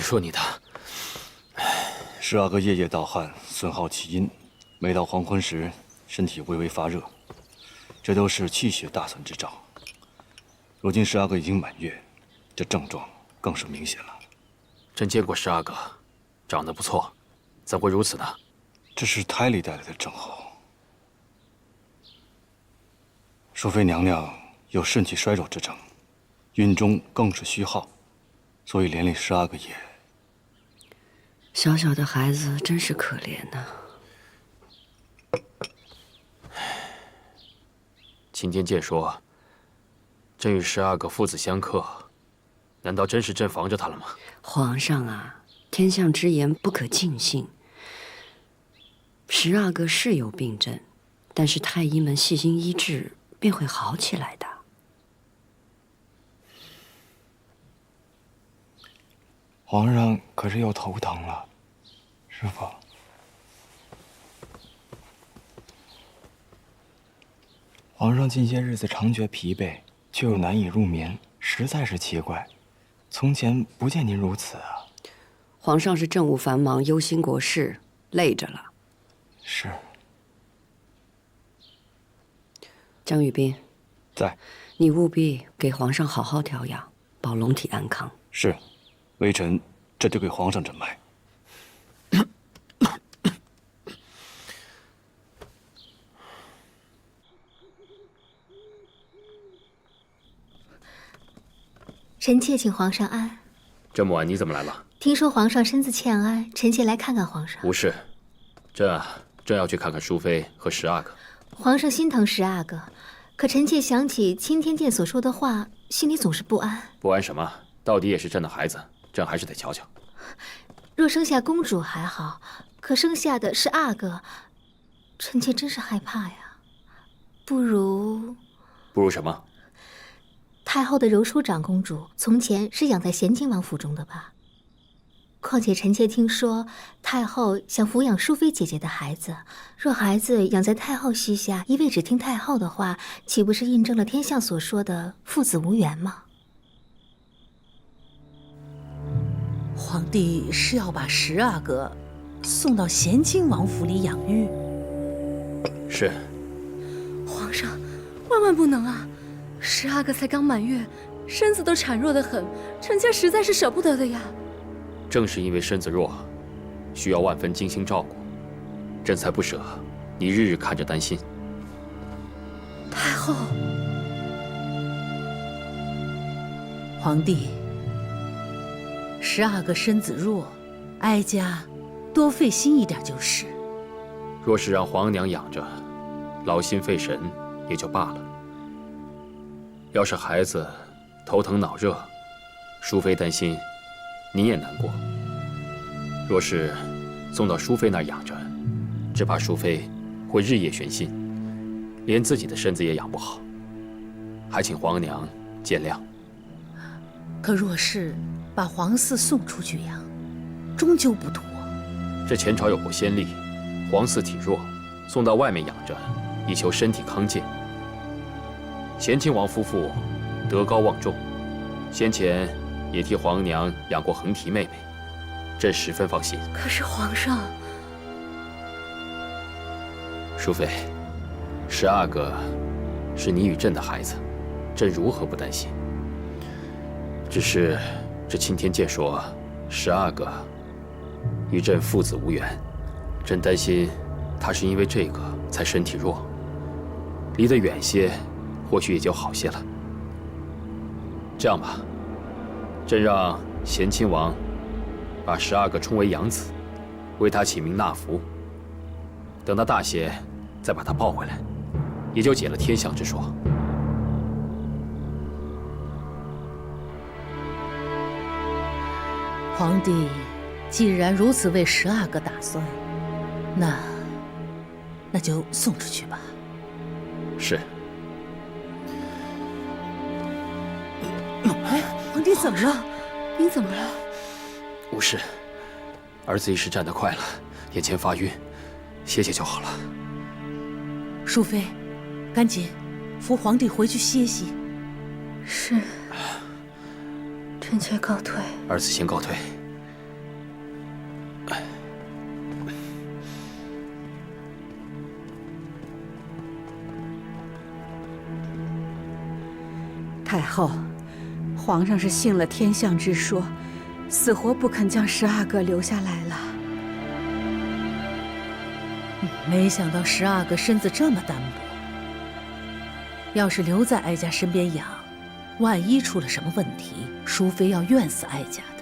说你的。十阿哥夜夜盗汗，损耗气阴，每到黄昏时，身体微微发热，这都是气血大损之兆。如今十阿哥已经满月，这症状更是明显了。朕见过十阿哥，长得不错，怎会如此呢？这是胎里带来的症候。淑妃娘娘有肾气衰弱之症，孕中更是虚耗，所以连累十阿哥也。小小的孩子真是可怜呐。钦天监说，朕与十阿哥父子相克，难道真是朕防着他了吗？皇上啊，天象之言不可尽信。十阿哥是有病症，但是太医们细心医治，便会好起来的。皇上可是又头疼了，师傅。皇上近些日子常觉疲惫，却又难以入眠，实在是奇怪。从前不见您如此啊。皇上是政务繁忙，忧心国事，累着了。是。江宇彬，在。你务必给皇上好好调养，保龙体安康。是。微臣这就给皇上诊脉。臣妾请皇上安。这么晚你怎么来了？听说皇上身子欠安，臣妾来看看皇上。无事，朕要去看看淑妃和十阿哥。皇上心疼十阿哥，可臣妾想起钦天监所说的话，心里总是不安。不安什么？到底也是朕的孩子，朕还是得瞧瞧。若生下公主还好，可生下的是阿哥，臣妾真是害怕呀。不如什么？太后的柔淑长公主从前是养在咸亲王府中的吧？况且臣妾听说太后想抚养淑妃姐姐的孩子，若孩子养在太后膝下，一味只听太后的话，岂不是印证了天象所说的父子无缘吗？皇帝是要把十阿哥送到咸亲王府里养育？是。皇上，万万不能啊！十阿哥才刚满月，身子都孱弱得很，臣妾实在是舍不得的呀。正是因为身子弱，需要万分精心照顾，朕才不舍你日日看着担心。太后，皇帝，十阿哥身子弱，哀家多费心一点就是。若是让皇娘养着，劳心费神也就罢了。要是孩子头疼脑热，淑妃担心，你也难过。若是送到淑妃那儿养着，只怕淑妃会日夜悬心，连自己的身子也养不好，还请皇娘见谅。可若是把皇嗣送出去养，终究不妥。这前朝有过先例，皇嗣体弱，送到外面养着，以求身体康健。咸亲王夫妇德高望重，先前也替皇娘养过恒提妹妹，朕十分放心。可是皇上，淑妃，十阿哥是你与朕的孩子，朕如何不担心？只是这钦天监说十阿哥与朕父子无缘，朕担心他是因为这个才身体弱，离得远些，或许也就好些了。这样吧，朕让咸亲王把十阿哥充为养子，为他起名纳福。等他大些，再把他抱回来，也就解了天象之说。皇帝既然如此为十阿哥打算，那就送出去吧。是。哎，皇帝怎么了？您怎么了？无事，儿子一时站得快了，眼前发晕，歇歇就好了。淑妃，赶紧扶皇帝回去歇息。是。臣妾告退。儿子先告退。太后，皇上是信了天象之说，死活不肯将十阿哥留下来了。没想到十阿哥身子这么单薄，要是留在哀家身边养，万一出了什么问题，淑妃要怨死哀家的。